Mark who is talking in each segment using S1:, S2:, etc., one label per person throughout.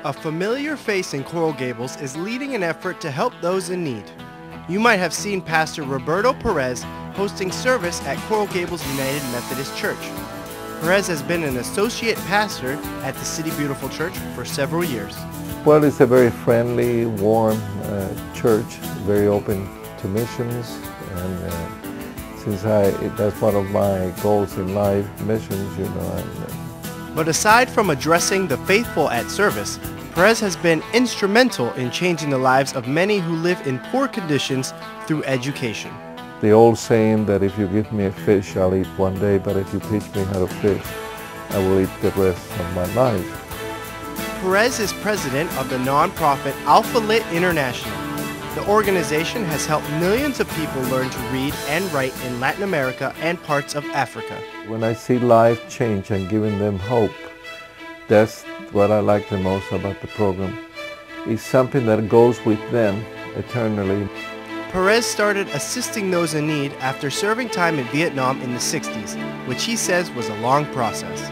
S1: A familiar face in Coral Gables is leading an effort to help those in need. You might have seen Pastor Roberto Perez hosting service at Coral Gables United Methodist Church. Perez has been an associate pastor at the City Beautiful Church for several years.
S2: Well, it's a very friendly, warm church, very open to missions, and since that's one of my goals in life, missions, you know.
S1: But aside from addressing the faithful at service, Perez has been instrumental in changing the lives of many who live in poor conditions through education.
S2: The old saying that if you give me a fish, I'll eat one day, but if you teach me how to fish, I will eat the rest of my life.
S1: Perez is president of the nonprofit Alpha Lit International. The organization has helped millions of people learn to read and write in Latin America and parts of Africa.
S2: When I see life change and giving them hope, that's what I like the most about the program. It's something that goes with them eternally.
S1: Perez started assisting those in need after serving time in Vietnam in the 60s, which he says was a long process.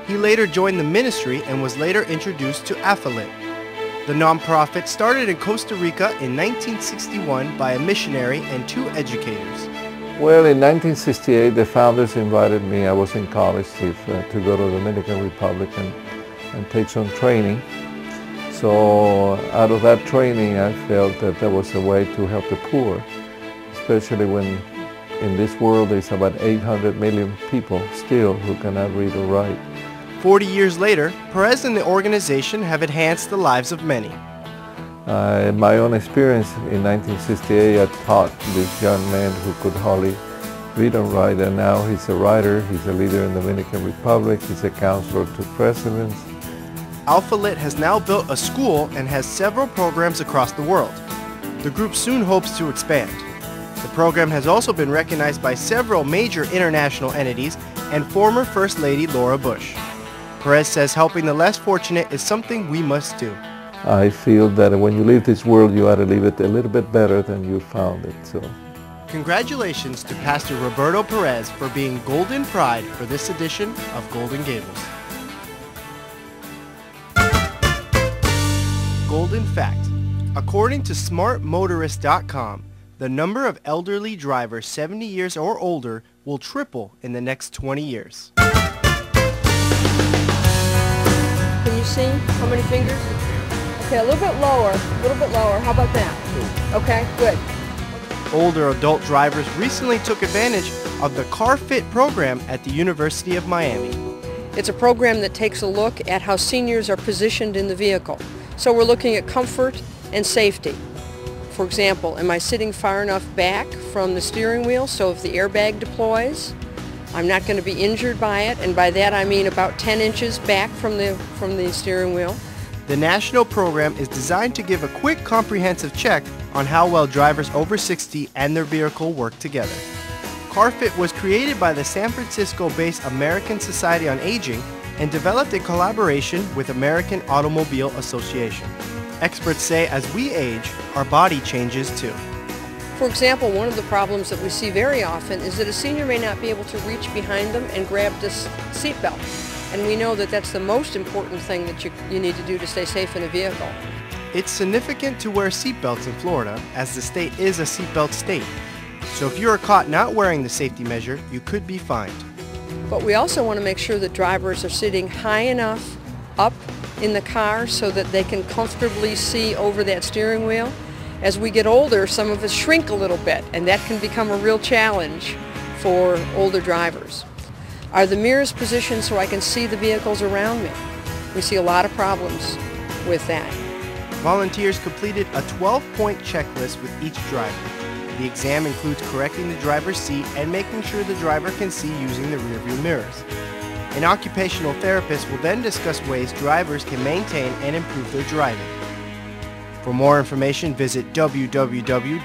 S1: He later joined the ministry and was later introduced to Alpha Lit. The nonprofit started in Costa Rica in 1961 by a missionary and 2 educators.
S2: Well, in 1968, the founders invited me. I was in college to go to the Dominican Republic and take some training. So out of that training, I felt that there was a way to help the poor, especially when in this world there's about 800 million people still who cannot read or write.
S1: 40 years later, Perez and the organization have enhanced the lives of many.
S2: In my own experience, in 1968, I taught this young man who could hardly read and write, and now he's a writer, he's a leader in the Dominican Republic, he's a counselor to presidents.
S1: Alpha Lit has now built a school and has several programs across the world. The group soon hopes to expand. The program has also been recognized by several major international entities and former First Lady Laura Bush. Perez says helping the less fortunate is something we must do.
S2: I feel that when you leave this world, you ought to leave it a little bit better than you found it. So,
S1: congratulations to Pastor Roberto Perez for being Golden Pride for this edition of Golden Gables. Golden Fact. According to smartmotorist.com, the number of elderly drivers 70 years or older will triple in the next 20 years.
S3: Can you see how many fingers? Okay, a little bit lower, How about that? Okay, good.
S1: Older adult drivers recently took advantage of the Car Fit program at the University of Miami.
S3: It's a program that takes a look at how seniors are positioned in the vehicle. So we're looking at comfort and safety. For example, am I sitting far enough back from the steering wheel so if the airbag deploys, I'm not going to be injured by it, and by that I mean about 10 inches back from the steering wheel.
S1: The national program is designed to give a quick, comprehensive check on how well drivers over 60 and their vehicle work together. CarFit was created by the San Francisco-based American Society on Aging and developed in collaboration with American Automobile Association. Experts say as we age, our body changes too.
S3: For example, one of the problems that we see very often is that a senior may not be able to reach behind them and grab this seatbelt. And we know that that's the most important thing that you need to do to stay safe in a vehicle.
S1: It's significant to wear seatbelts in Florida, as the state is a seatbelt state. So if you are caught not wearing the safety measure, you could be fined.
S3: But we also want to make sure that drivers are sitting high enough up in the car so that they can comfortably see over that steering wheel. As we get older, some of us shrink a little bit, and that can become a real challenge for older drivers. Are the mirrors positioned so I can see the vehicles around me? We see a lot of problems with that.
S1: Volunteers completed a 12-point checklist with each driver. The exam includes correcting the driver's seat and making sure the driver can see using the rearview mirrors. An occupational therapist will then discuss ways drivers can maintain and improve their driving. For more information, visit www.carfit.org.